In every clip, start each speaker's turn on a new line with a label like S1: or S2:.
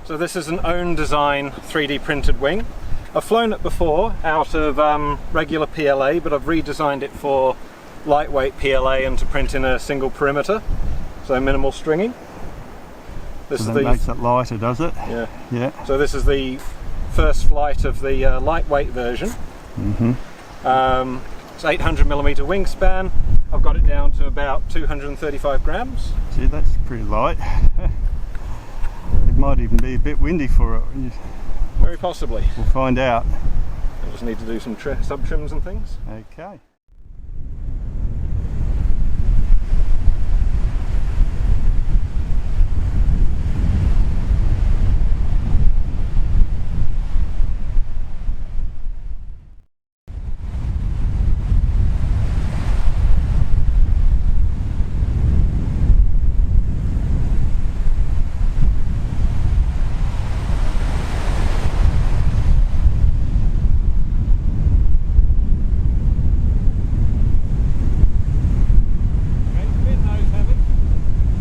S1: So this is an own design 3D printed wing. I've flown it before out of regular PLA, but I've redesigned it for lightweight PLA and to print in a single perimeter, so minimal stringing. This
S2: So
S1: is
S2: that makes it lighter, does it?
S1: Yeah.
S2: Yeah.
S1: So this is the first flight of the lightweight version. It's 800mm wingspan. I've got it down to about 235 grams.
S2: See, that's pretty light. It might even be a bit windy for it.
S1: Very possibly.
S2: We'll find out.
S1: I just need to do some sub trims and things.
S2: Okay.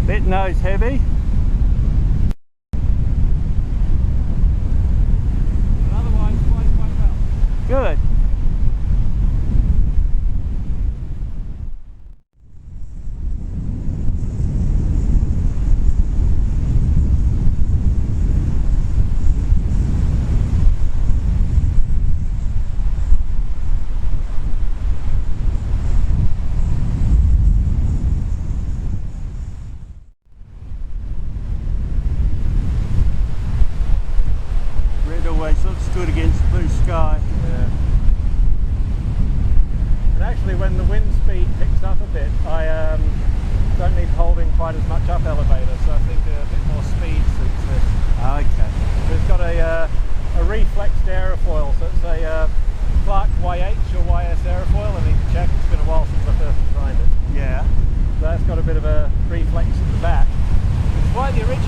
S2: Bit nose heavy.
S1: But otherwise flies quite well.
S2: Good. Always looks good against the blue sky.
S1: Yeah. And actually when the wind speed picks up a bit, I don't need holding quite as much up elevator, so I think a bit more speed suits this.
S2: Okay.
S1: It's got a reflexed aerofoil, so it's a Clark YH or YS aerofoil. I need to check, it's been a while since I first designed it.
S2: Yeah.
S1: So that's got a bit of a reflex at the back. It's quite the original